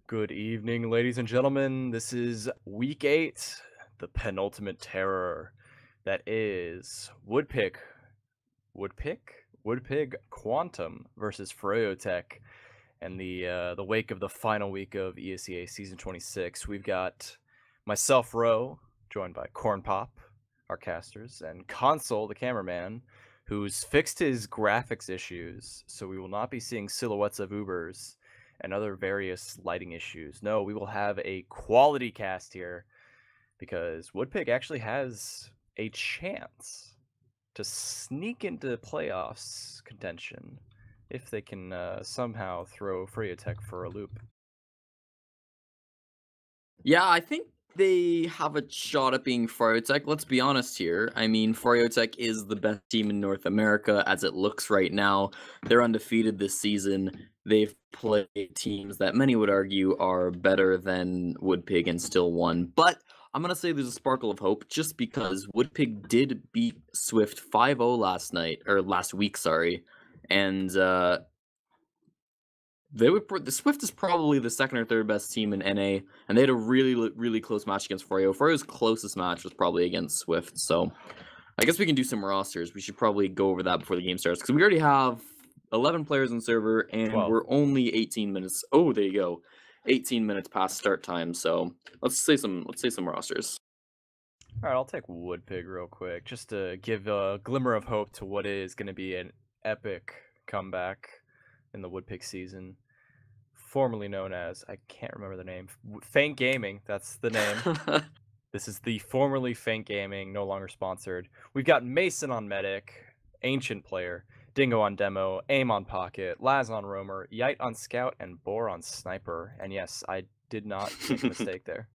Good evening, ladies and gentlemen. This is week 8, the penultimate terror. That is Woodpick, Woodpig Quantum versus froyotech. And the wake of the final week of ESEA Season 26, we've got myself, Ro, joined by Cornpop, our casters, and Console, the cameraman, who's fixed his graphics issues, so we will not be seeing silhouettes of Ubers and other various lighting issues. No, we will have a quality cast here because Woodpig actually has a chance to sneak into playoffs contention if they can somehow throw froyotech for a loop. Yeah, I think they have a shot at being froyotech. Let's be honest here. I mean, froyotech is the best team in North America as it looks right now. They're undefeated this season. They've played teams that many would argue are better than Woodpig and still won. But I'm going to say there's a sparkle of hope just because Woodpig did beat Swift 5-0 last week, sorry. And the Swift is probably the second or third best team in NA, and they had a really close match against Froyo. Froyo's closest match was probably against Swift, so I guess we can do some rosters. We should probably go over that before the game starts, because we already have 11 players in server, and 12. we're only 18 minutes. Oh, there you go, 18 minutes past start time. So let's say some rosters. All right, I'll take Woodpig real quick just to give a glimmer of hope to what is going to be an epic comeback in the Woodpig season. Formerly known as, I can't remember the name, Faint Gaming, that's the name. This is the formerly Faint Gaming, no longer sponsored. We've got Mason on Medic, Ancient Player, Dingo on Demo, Aim on Pocket, Laz on Roamer, Yite on Scout, and Boar on Sniper. And yes, I did not make a mistake there.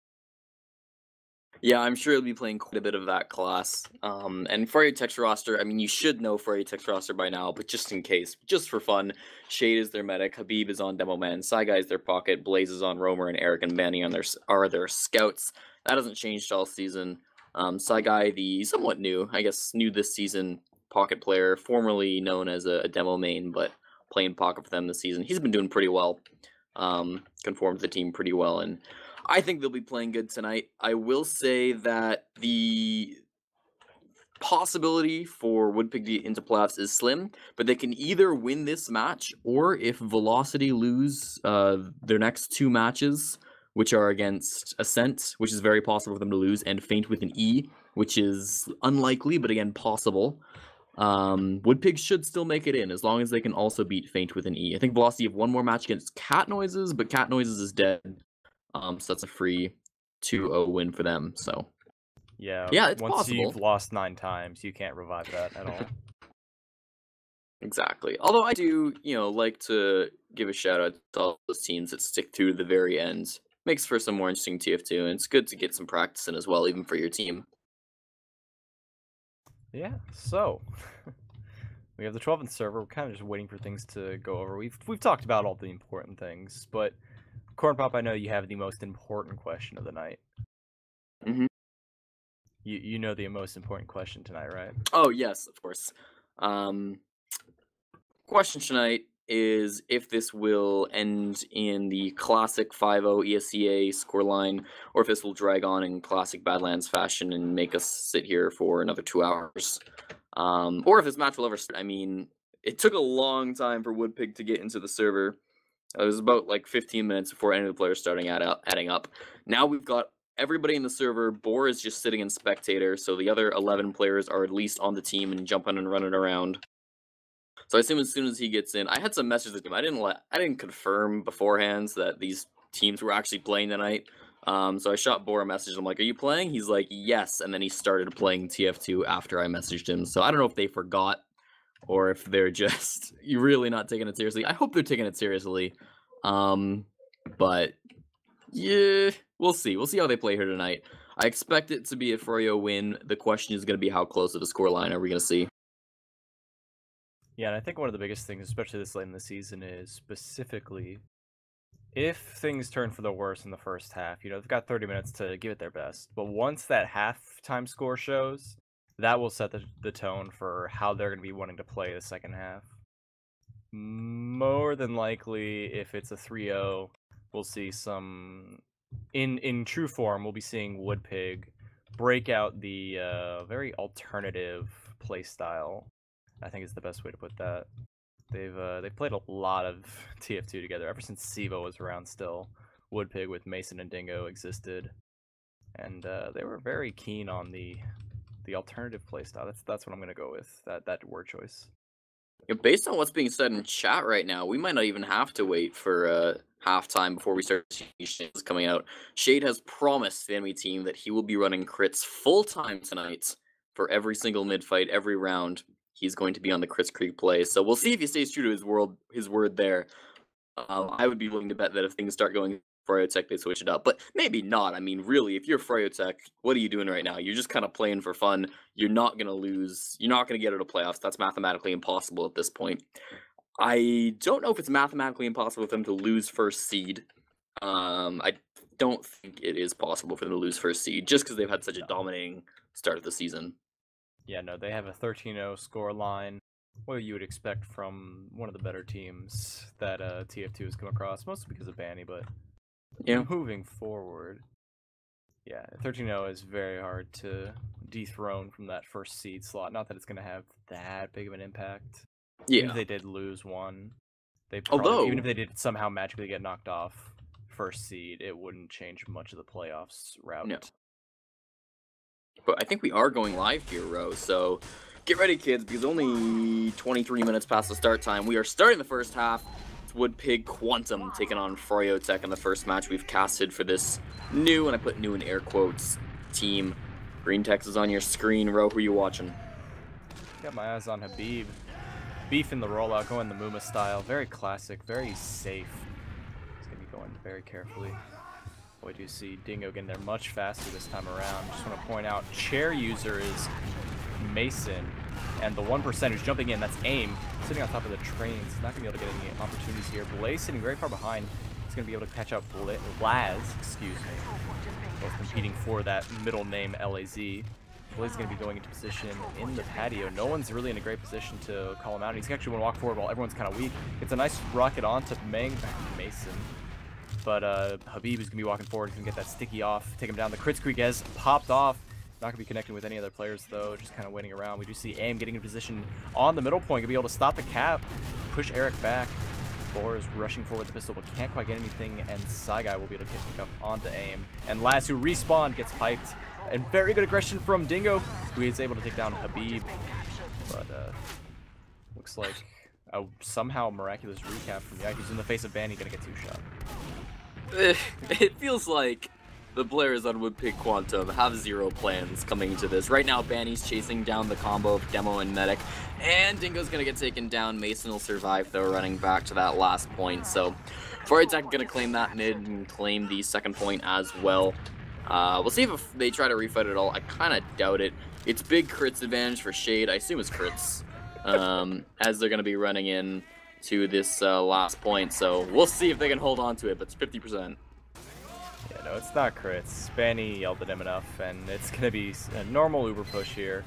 Yeah, I'm sure he'll be playing quite a bit of that class. And froyotech's roster, I mean, you should know froyotech's roster by now, but just in case, just for fun, Shade is their medic, Habib is on Demo Man, Saigai is their pocket, Blaze is on Roamer, and Eric and Manny are their scouts. That hasn't changed all season. Saigai, the somewhat new, I guess, new this season pocket player, formerly known as a demo main, but playing pocket for them this season. He's been doing pretty well. Conformed to the team pretty well, and I think they'll be playing good tonight. I will say that the possibility for Woodpig to get into playoffs is slim, but they can either win this match, or if Velocity lose their next two matches, which are against Ascent, which is very possible for them to lose, and Faint with an E, which is unlikely, but again, possible. Woodpig should still make it in, as long as they can also beat Faint with an E. I think Velocity have one more match against Cat Noises, but Cat Noises is dead. So that's a free 2-0 win for them. So Yeah, it's once possible. you've lost 9 times, you can't revive that at all. Exactly. Although I do, like to give a shout out to all those teams that stick through to the very end. Makes for some more interesting TF2, and it's good to get some practice in as well, even for your team. Yeah, so we have the 12th server. We're kind of just waiting for things to go over. We've talked about all the important things, but Cornpop, I know you have the most important question of the night. Mm-hmm. You know the most important question tonight, right? Oh yes, of course. Question tonight is if this will end in the classic 5-0 ESEA scoreline, or if this will drag on in classic Badlands fashion and make us sit here for another 2 hours. Or if this match will ever start. I mean, it took a long time for Woodpig to get into the server. It was about like 15 minutes before any of the players starting adding up. Now we've got everybody in the server. Boar is just sitting in spectator, so the other 11 players are at least on the team and jumping and running around. So I assume as soon as he gets in, I had some messages to him. I didn't confirm beforehand that these teams were actually playing tonight. So I shot Boar a message. I'm like, "Are you playing?" He's like, "Yes," and then he started playing TF2 after I messaged him. So I don't know if they forgot, or if they're just really not taking it seriously. I hope they're taking it seriously. But yeah, we'll see. We'll see how they play here tonight. I expect it to be a Froyo win. The question is going to be how close of a scoreline are we going to see? Yeah, and I think one of the biggest things, especially this late in the season, is specifically if things turn for the worse in the first half. They've got 30 minutes to give it their best. But once that halftime score shows, that will set the tone for how they're going to be wanting to play the second half. More than likely, if it's a 3-0, we'll see some in true form. We'll be seeing woodpig break out the very alternative playstyle. I think is the best way to put that. They've played a lot of TF2 together ever since Sivo was around. Still, woodpig with Mason and Dingo existed, and they were very keen on the alternative playstyle. That's what I'm gonna go with. That word choice. Yeah, based on what's being said in chat right now, we might not even have to wait for halftime before we start seeing Shade's coming out. Shade has promised the enemy team that he will be running crits full time tonight for every single mid fight, every round. He's going to be on the Crits Creek play, so we'll see if he stays true to his word there. I would be willing to bet that if things start going froyotech, they switch it up, but maybe not. I mean, really, if you're froyotech, what are you doing right now? You're just kind of playing for fun. You're not gonna lose. You're not gonna get out of playoffs. That's mathematically impossible at this point. I don't know if it's mathematically impossible for them to lose first seed. I don't think it is possible for them to lose first seed just because they've had such a dominating start of the season. Yeah, no, they have a 13-0 score line. What you would expect from one of the better teams that TF2 has come across, mostly because of Banny, but Yeah. moving forward, yeah, 13-0 is very hard to dethrone from that first seed slot. Not that it's going to have that big of an impact. Even Yeah. if they did lose one, they probably, Although, even if they did somehow magically get knocked off first seed, it wouldn't change much of the playoffs route. No. But I think we are going live here, Ro, so get ready, kids, because only 23 minutes past the start time. We are starting the first half. It's woodpig Quantum taking on froyotech in the first match we've casted for this new, and I put new in air quotes, team. Green text is on your screen, Ro. Who are you watching? Got my eyes on Habib. Beef in the rollout, going the Muma style. Very classic, very safe. He's going to be going very carefully. Boy, do you see Dingo getting there much faster this time around. Just want to point out, chair user is Mason, and the 1% who's jumping in, that's AIM, sitting on top of the trains. He's not going to be able to get any opportunities here. Blaze sitting very far behind. He's going to be able to catch up Laz, excuse me. Both competing for that middle name, LAZ. Blaze is going to be going into position in the patio. No one's really in a great position to call him out. He's actually going to walk forward while everyone's kind of weak. It's a nice rocket onto Mason. But Habib is going to be walking forward. He's going to get that sticky off, take him down. The Crits Creek has popped off. Not going to be connecting with any other players, though. Just kind of waiting around. We do see AIM getting in position on the middle point. Going to be able to stop the cap, push Eric back. Boar is rushing forward with the pistol, but can't quite get anything. And Saigai will be able to pick up onto AIM. And Laz, who respawned, gets piped. And very good aggression from Dingo, who is able to take down Habib. But looks like a somehow miraculous recap from Yike, who's in the face of Banny, going to get 2-shot. It feels like the players on woodpig Quantum have zero plans coming into this. Right now, Banny's chasing down the combo of Demo and Medic, and Dingo's gonna get taken down. Mason will survive, though, running back to that last point. So, froyotech gonna claim that mid and claim the second point as well. We'll see if they try to refight at all. I kind of doubt it. It's big crits advantage for Shade. I assume it's crits, as they're gonna be running in to this last point, so we'll see if they can hold on to it, but it's 50%. Yeah, no, it's not crits. Banny yelled at him enough, and it's going to be a normal Uber push here.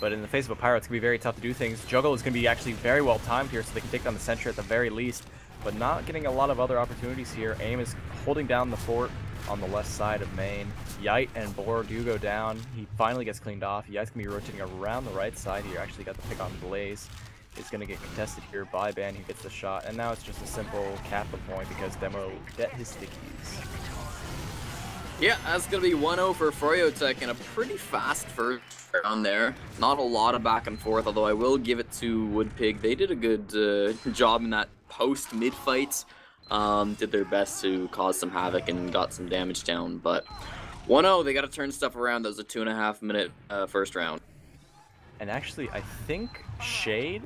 But in the face of a Pyro, it's going to be very tough to do things. Juggle is going to be actually very well timed here, so they can take down the Sentry at the very least, but not getting a lot of other opportunities here. AIM is holding down the fort on the left side of main. Yite and Boar do go down. He finally gets cleaned off. Yite's going to be rotating around the right side here. Actually got the pick on Blaze. Is going to get contested here by Ban, who gets the shot, and now it's just a simple cap the point because Demo get his stickies. Yeah, that's going to be 1-0 for froyotech and a pretty fast first round there. Not a lot of back and forth, although I will give it to woodpig. They did a good job in that post-mid fight. Did their best to cause some havoc and got some damage down, but 1-0, they got to turn stuff around. That was a 2.5 minute first round. And actually, I think Shade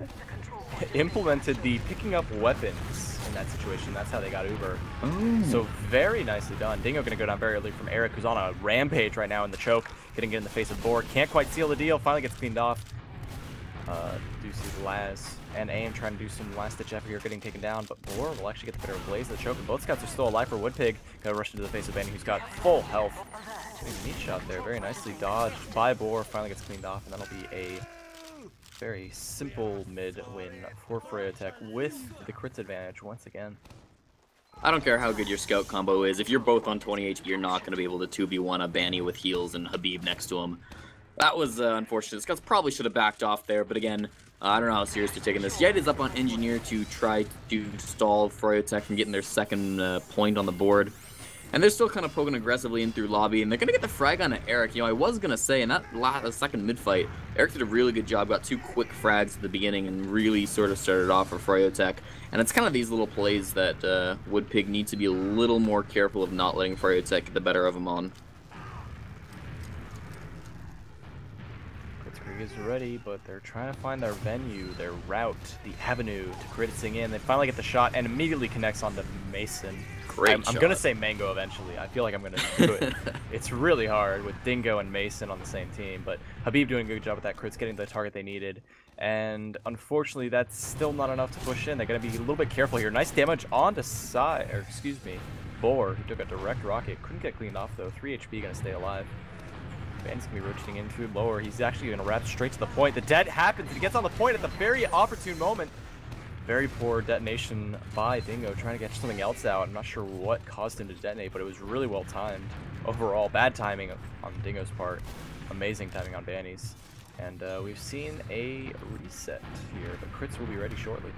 implemented the picking up weapons in that situation. That's how they got Uber. Oh. So very nicely done. Dingo going to go down very early from Eric, who's on a rampage right now in the choke. Getting it in the face of Boar. Can't quite seal the deal. Finally gets cleaned off. Do see Laz and AIM trying to do some last-ditch effort here, getting taken down, but Boar will actually get the better of Blaze of the choke, and both scouts are still alive for woodpig. Gonna rush into the face of Banny, who's got full health. Getting a neat shot there, very nicely dodged by Boar, finally gets cleaned off, and that'll be a very simple mid win for froyotech with the crits advantage once again. I don't care how good your scout combo is. If you're both on 20 HP, you're not going to be able to 2v1 a Banny with heals and Habib next to him. That was unfortunate. Scouts probably should have backed off there, but again, I don't know how serious they're taking this. Yet is up on Engineer to try to stall froyotech from getting their second point on the board. And they're still kind of poking aggressively in through lobby, and they're going to get the frag on Eric. You know, I was going to say, in that second mid-fight, Eric did a really good job, got 2 quick frags at the beginning, and really sort of started off for froyotech. And it's kind of these little plays that woodpig needs to be a little more careful of not letting froyotech get the better of him on. Is ready, but they're trying to find their venue, their route, the avenue to criticing in. They finally get the shot and immediately connects onto Mason. Great I'm gonna say Mango eventually. I feel like I'm gonna do it. It's really hard with Dingo and Mason on the same team, but Habib doing a good job with that crits, getting the target they needed. And unfortunately, that's still not enough to push in. They're gonna be a little bit careful here. Nice damage onto Boar, who took a direct rocket. Couldn't get cleaned off though. 3 HP, gonna stay alive. Bandit's gonna be rotating in through lower. He's actually gonna wrap straight to the point. The dead happens. He gets on the point at the very opportune moment. Very poor detonation by Dingo, trying to get something else out. I'm not sure what caused him to detonate, but it was really well timed. Overall, bad timing on Dingo's part. Amazing timing on Banny's. And we've seen a reset here. The crits will be ready shortly.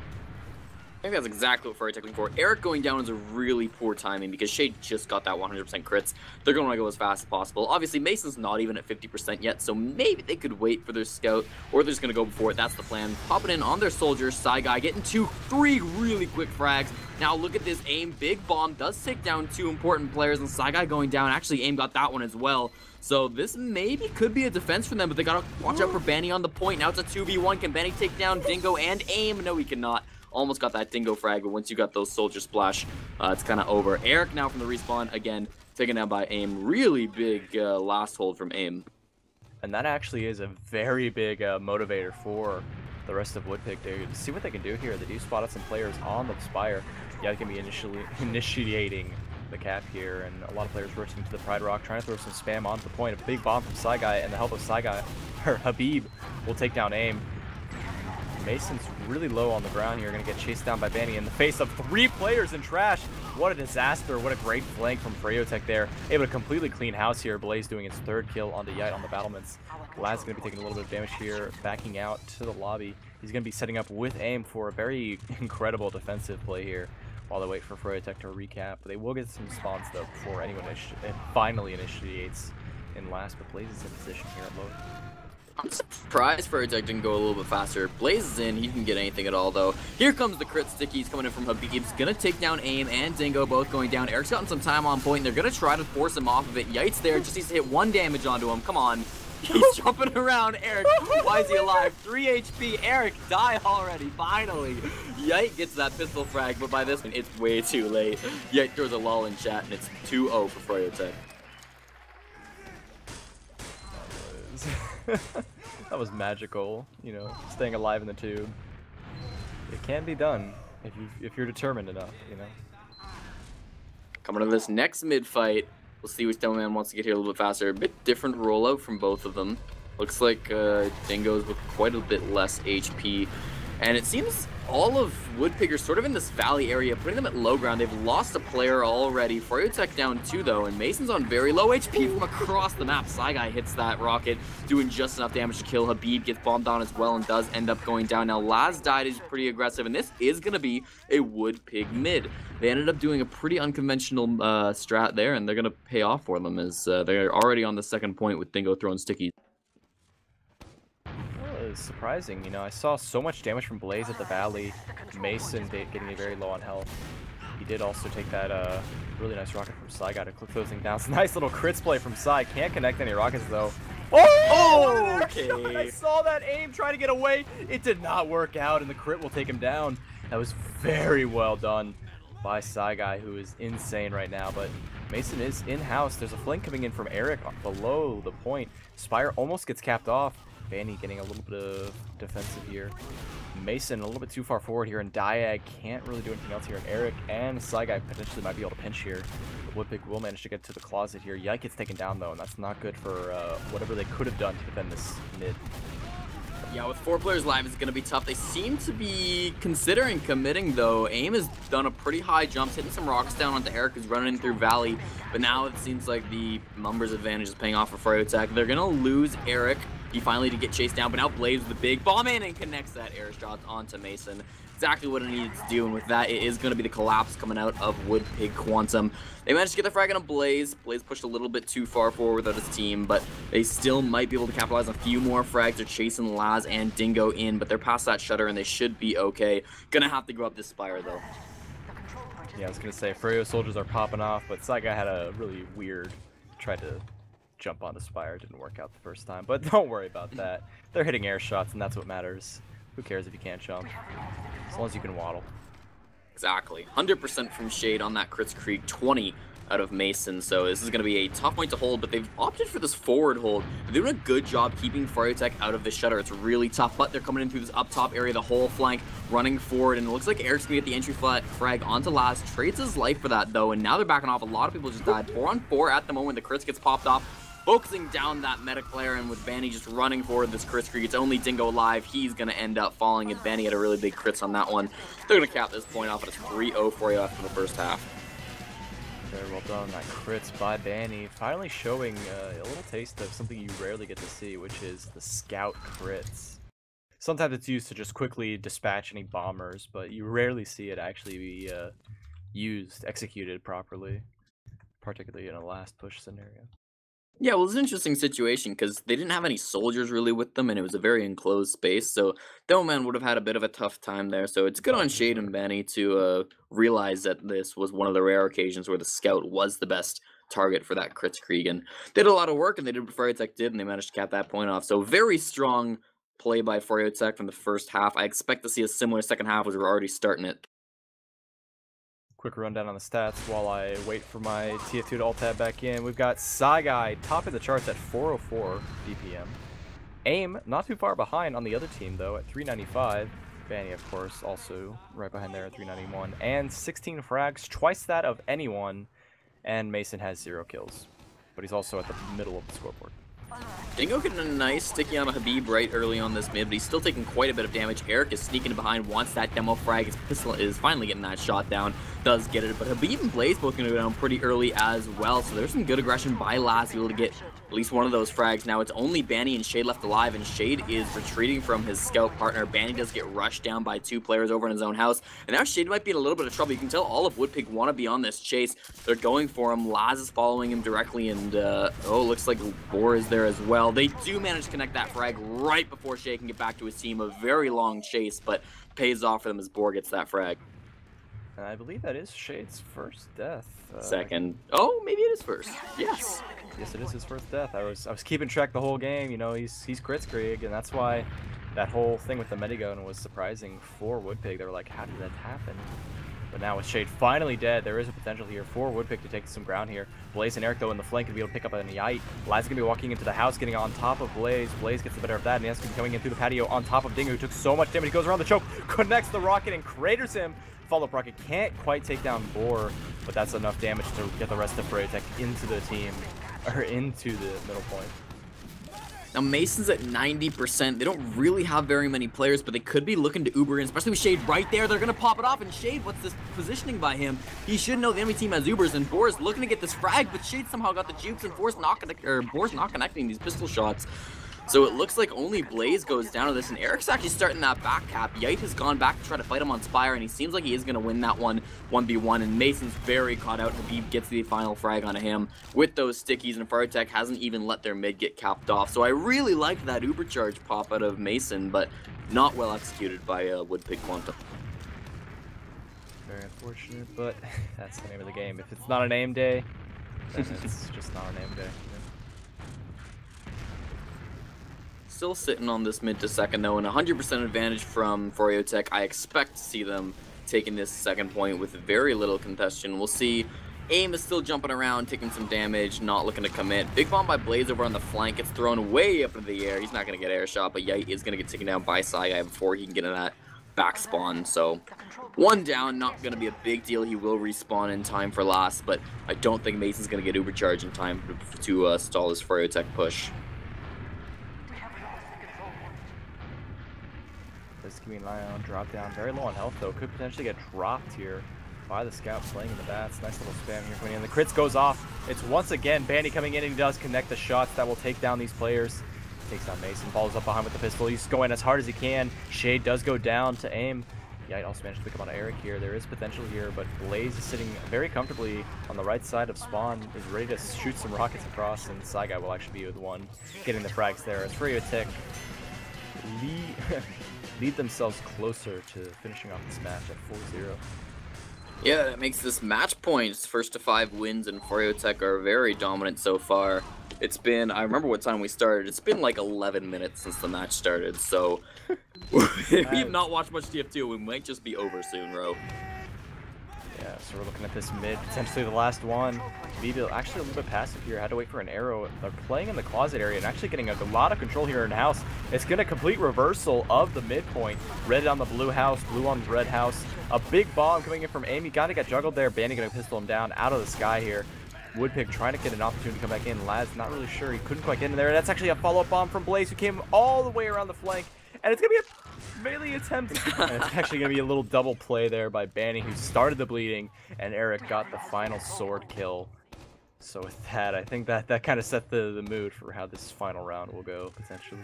I think that's exactly what froyotech looking for. Eric going down is a really poor timing because Shade just got that 100% crits. They're going to want to go as fast as possible. Obviously, Mason's not even at 50% yet, so maybe they could wait for their scout, or they're just going to go before it. That's the plan. Popping in on their soldier, Guy getting 3 really quick frags. Now look at this aim. Big Bomb does take down 2 important players, and Guy going down. Actually, aim got that one as well. So this maybe could be a defense for them, but they got to watch out for Banny on the point. Now it's a 2v1. Can Banny take down Dingo and aim? No, he cannot. Almost got that Dingo frag, but once you got those soldier splash, it's kind of over. Eric now from the respawn, again, taken down by aim. Really big last hold from aim. And that actually is a very big motivator for the rest of woodpig to see what they can do here. They do spot out some players on the Spire. Yeah, they can be initiating the cap here, and a lot of players rushing to the Pride Rock, trying to throw some spam onto the point. A big bomb from Guy, and the help of Habib will take down aim. Mason's really low on the ground here, gonna get chased down by Banny in the face of 3 players in trash. What a disaster, what a great flank from froyotech there. Able to completely clean house here. Blaze doing his 3rd kill onto Yite on the battlements. Lad's gonna be taking a little bit of damage here, backing out to the lobby. He's gonna be setting up with aim for a very incredible defensive play here while they wait for froyotech to recap. They will get some spawns though before anyone finally initiates in last, but Blaze is in position here at low. I'm surprised froyotech didn't go a little bit faster. Blaze is in, he didn't get anything at all though. Here comes the crit stickies coming in from Habib's. Gonna take down aim and Dingo both going down. Eric's gotten some time on point, and they're gonna try to force him off of it. Yite's there, just needs to hit 1 damage onto him. Come on. He's jumping around. Eric, why is he alive? 3 HP. Eric, die already, finally. Yite gets that pistol frag, but by this point, it's way too late. Yite throws a lull in chat, and it's 2-0 for froyotech. That was magical, you know, staying alive in the tube. It can be done if you're determined enough, you know. Coming to this next mid fight, we'll see which Demoman wants to get here a little bit faster. A bit different rollout from both of them. Looks like Dingo's with quite a bit less HP, and it seems all of woodpig are sort of in this valley area, putting them at low ground. They've lost a player already. froyotech down 2 though, and Mason's on very low HP from across the map. Guy hits that rocket, doing just enough damage to kill. Habib gets bombed on as well and does end up going down. Now Laz died is pretty aggressive, and this is going to be a woodpig mid. They ended up doing a pretty unconventional strat there, and they're going to pay off for them as they're already on the 2nd point with Dingo throwing stickies. Surprising, you know, I saw so much damage from Blaze at the Valley. Mason getting a very low on health. He did also take that really nice rocket from Guy to click those things down. It's a nice little crits play from Can't connect any rockets though. Oh, okay. I saw that aim trying to get away. It did not work out, and the crit will take him down. That was very well done by Guy, who is insane right now. But Mason is in-house. There's a flank coming in from Eric below the point. Spire almost gets capped off. Banny getting a little bit of defensive here. Mason a little bit too far forward here, and Diag can't really do anything else here. And Eric and Guy potentially might be able to pinch here. The woodpig will manage to get to the closet here. Yike gets taken down though, and that's not good for whatever they could have done to defend this mid. Yeah, with 4 players live, it's going to be tough. They seem to be considering committing, though. AIM has done a pretty high jumps, hitting some rocks down onto Eric, who's running in through Valley. But now it seems like the numbers advantage is paying off for froyotech. They're going to lose Eric. He finally did get chased down, but now Blaze with the big bomb in and connects that air shot onto Mason. Exactly what it needed to do, and with that, it is going to be the collapse coming out of woodpig Quantum. They managed to get the frag on a Blaze. Blaze pushed a little bit too far forward without his team, but they still might be able to capitalize on a few more frags. They're chasing Laz and Dingo in, but they're past that shutter, and they should be okay. Gonna have to go up this Spire, though. Yeah, I was going to say, Froyo soldiers are popping off, but Saiga had a really weird, tried to jump onto Spire, didn't work out the first time, but don't worry about that. They're hitting air shots, and that's what matters. Who cares if you can't jump? As long as you can waddle. Exactly. 100% from Shade on that Crits Creek, 20 out of Mason, so this is going to be a tough point to hold, but they've opted for this forward hold. They're doing a good job keeping froyotech out of the shutter. It's really tough, but they're coming in through this up top area, the whole flank, running forward, and it looks like Eric's going to get the entry frag onto Laz. Trades his life for that, though, and now they're backing off. A lot of people just died. 4 on 4 at the moment. The crits gets popped off, focusing down that medic player, and with Banny just running forward this Crits Creek, it's only Dingo alive. He's going to end up falling, and Banny had a really big crits on that one. They're going to cap this point off at a 3-0 for you after the first half. Very well done. That crits by Banny, finally showing a little taste of something you rarely get to see, which is the scout crits. Sometimes it's used to just quickly dispatch any bombers, but you rarely see it actually be executed properly, particularly in a last push scenario. Yeah, well, it's an interesting situation because they didn't have any soldiers really with them, and it was a very enclosed space, so Doman would have had a bit of a tough time there. So it's good on Shade and Banny to realize that this was one of the rare occasions where the scout was the best target for that Crits Krieg, and they did a lot of work, and they did what froyotech did, and they managed to cap that point off. So very strong play by froyotech from the first half. I expect to see a similar second half as we're already starting it. Quick rundown on the stats while I wait for my TF2 to alt tab back in. We've got Saigai topping the charts at 404 BPM. AIM not too far behind on the other team though at 395. Banny of course also right behind there at 391. And 16 frags, twice that of anyone. And Mason has 0 kills. But he's also at the middle of the scoreboard. Dingo getting a nice sticky on a Habib right early on this mid, but he's still taking quite a bit of damage. Eric is sneaking behind, wants that demo frag. His pistol is finally getting that shot down, does get it, but Habib and Blaze both going to go down pretty early as well, so there's some good aggression by Laz to be able to get at least one of those frags. Now it's only Banny and Shade left alive, and Shade is retreating from his scout partner. Banny does get rushed down by 2 players over in his own house, and now Shade might be in a little bit of trouble. You can tell all of woodpig want to be on this chase. They're going for him. Laz is following him directly, and looks like Boar is there as well. They do manage to connect that frag right before Shade can get back to his team. A very long chase, but pays off for them as Boar gets that frag. And I believe that is Shade's first death. Second. Oh, maybe it is first. Yes. Yes, it is his first death. I was keeping track the whole game. You know, he's Crits Krieg, and that's why that whole thing with the Medigun was surprising for woodpig. They were like, how did that happen? But now with Shade finally dead, there is a potential here for woodpig to take some ground here. Blaze and Eric, though, in the flank can be able to pick up an Yite. Laz going to be walking into the house, getting on top of Blaze. Blaze gets the better of that, and he has to be coming in through the patio on top of Dingo, who took so much damage. He goes around the choke, connects the rocket, and craters him. Follow-up rocket can't quite take down Boar, but that's enough damage to get the rest of froyotech into the team, or into the middle point. Now Mason's at 90%. They don't really have very many players, but they could be looking to Uber in, especially with Shade right there. They're going to pop it off, and Shade, what's this positioning by him? He should know the enemy team has Ubers, and Boar's looking to get this frag, but Shade somehow got the jukes, and Boar's not connecting these pistol shots. So it looks like only Blaze goes down to this, and Eric's actually starting that back cap. Yite has gone back to try to fight him on Spire, and he seems like he is going to win that one 1v1, and Mason's very caught out. Habib gets the final frag onto him with those stickies, and froyotech hasn't even let their mid get capped off. So I really like that Uber charge pop out of Mason, but not well executed by woodpig Quantum. Very unfortunate, but that's the name of the game. If it's not an aim day, then it's just not an aim day. Still sitting on this mid to second though, and 100% advantage from froyotech. I expect to see them taking this second point with very little contestation. We'll see. AIM is still jumping around, taking some damage, not looking to commit. Big bomb by Blaze over on the flank. It's thrown way up into the air. He's not going to get air shot, but Yite is going to get taken down by Saigai before he can get in that back spawn. So one down, not going to be a big deal. He will respawn in time for last, but I don't think Mason's going to get Uber charge in time to stall his froyotech push. Just keeping an eye on drop down. Very low on health though. Could potentially get dropped here by the scout playing in the bats. Nice little spam here coming in. The crits goes off. It's once again Bandy coming in, and he does connect the shots that will take down these players. Takes down Mason. Follows up behind with the pistol. He's going as hard as he can. Shade does go down to aim. Yeah, he also managed to pick up on Eric here. There is potential here, but Blaze is sitting very comfortably on the right side of spawn, is ready to shoot some rockets across, and Saigai will actually be the one getting the frags there. As froyotech lead themselves closer to finishing off this match at 4-0. Yeah, that makes this match points. First to 5 wins, and froyotech are very dominant so far. It's been, I remember what time we started, it's been like 11 minutes since the match started, so we have not watched much TF2, we might just be over soon, Ro. Yeah, so we're looking at this mid, potentially the last one. Viva actually a little bit passive here, had to wait for an arrow. They're playing in the closet area and actually getting a lot of control here in house. It's going to complete reversal of the midpoint. Red on the blue house, blue on the red house. A big bomb coming in from Amy, got juggled there. Bandy going to pistol him down out of the sky here. woodpig trying to get an opportunity to come back in. Lad's not really sure. He couldn't quite get in there. That's actually a follow-up bomb from Blaze, who came all the way around the flank. And it's going to be a melee attempt. And it's actually going to be a little double play there by Banny, who started the bleeding. And Eric got the final sword kill. So with that, I think that kind of set the mood for how this final round will go, potentially.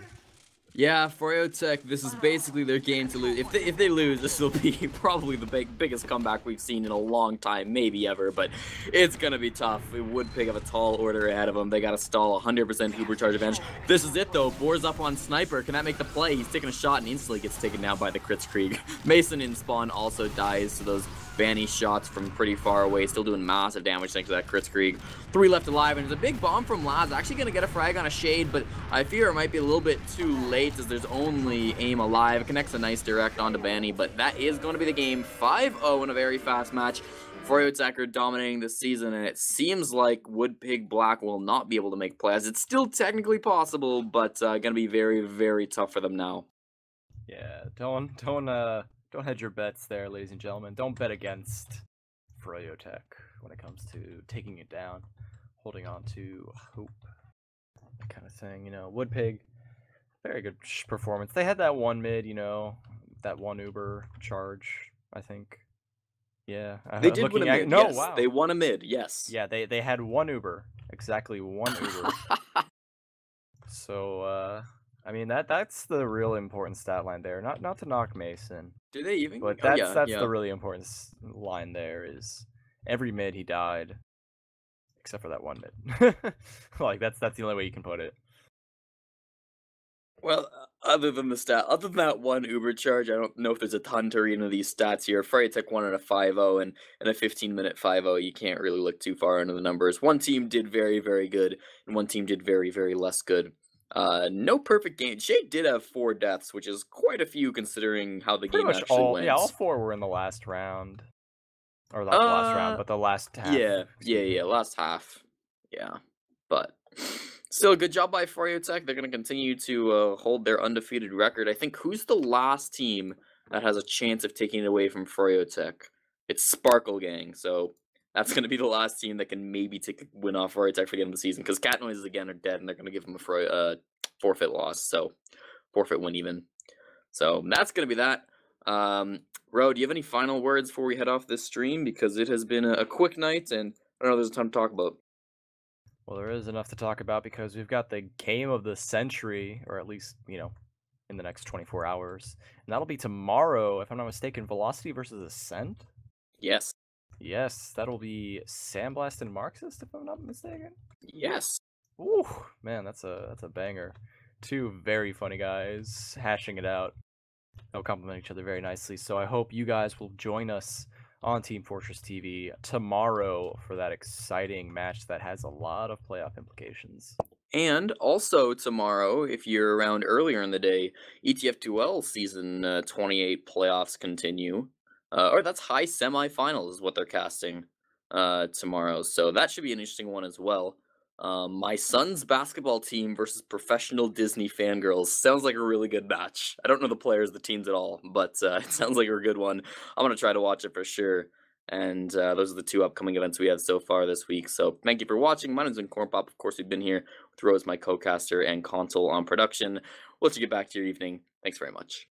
Yeah, froyotech, this is basically their game to lose. If they lose, this will be probably the biggest comeback we've seen in a long time, maybe ever, but it's going to be tough. woodpig have a tall order ahead of them. They got to stall 100% Uber charge advantage. This is it, though. Boar's up on Sniper. Can that make the play? He's taking a shot and instantly gets taken down by the Kritzkrieg. Mason in spawn also dies to those Banny shots from pretty far away, still doing massive damage thanks to that Kritzkrieg. 3 left alive, and there's a big bomb from Laz. Actually going to get a frag on a Shade, but I fear it might be a little bit too late as there's only aim alive. It connects a nice direct onto Banny, but that is going to be the game. 5-0 in a very fast match. froyotech are dominating this season, and it seems like woodpig Black will not be able to make plays. It's still technically possible, but going to be very, very tough for them now. Yeah, don't hedge your bets there, ladies and gentlemen. Don't bet against froyotech when it comes to taking it down, holding on to hope, that kind of thing. You know, woodpig, very good performance. They had that one mid, you know, that one Uber charge, I think. Yeah, they did win a mid. No, yes. Wow, they won a mid. Yes. Yeah, they had one Uber, exactly one Uber. So, I mean that's the real important stat line there. Not to knock Mason. Do they even? But that's the really important line there is every mid he died, except for that one mid. Like that's the only way you can put it. Well, other than that one Uber charge, I don't know if there's a ton to read into these stats here. froyotech won at a 5-0 and in a 15-minute 5-0, you can't really look too far into the numbers. One team did very, very good, and one team did very, very less good. No perfect game. Shade did have 4 deaths, which is quite a few considering how the game actually went. Yeah, all 4 were in the last round. Or not the last round, but the last half. Yeah, last half. Yeah, but still, good job by froyotech. They're going to continue to hold their undefeated record. I think who's the last team that has a chance of taking it away from froyotech? It's Sparkle Gang, so that's going to be the last team that can maybe take a win off froyotech for the end of the season, because Cat Noises again are dead, and they're going to give them a forfeit loss, so forfeit win even. So that's going to be that. Ro, do you have any final words before we head off this stream? Because it has been a quick night, and I don't know there's a ton to talk about. Well, there is enough to talk about because we've got the game of the century, or at least, you know, in the next 24 hours. And that'll be tomorrow, if I'm not mistaken, Velocity versus Ascent? Yes. Yes, that'll be Sandblast and Marxist, if I'm not mistaken? Yes. Ooh, man, that's a banger. 2 very funny guys hashing it out. They'll complement each other very nicely. So I hope you guys will join us on Team Fortress TV tomorrow for that exciting match that has a lot of playoff implications. And also tomorrow, if you're around earlier in the day, ETF2L Season 28 playoffs continue. Or that's high semifinals is what they're casting tomorrow. So that should be an interesting one as well. My son's basketball team versus professional Disney fangirls sounds like a really good match. I don't know the players, the teams at all, but it sounds like a good one. I'm going to try to watch it for sure. And those are the 2 upcoming events we have so far this week. So thank you for watching. My name's Cornpop. Of course, we've been here with Rose, my co-caster, and Console on production. We'll let you get back to your evening. Thanks very much.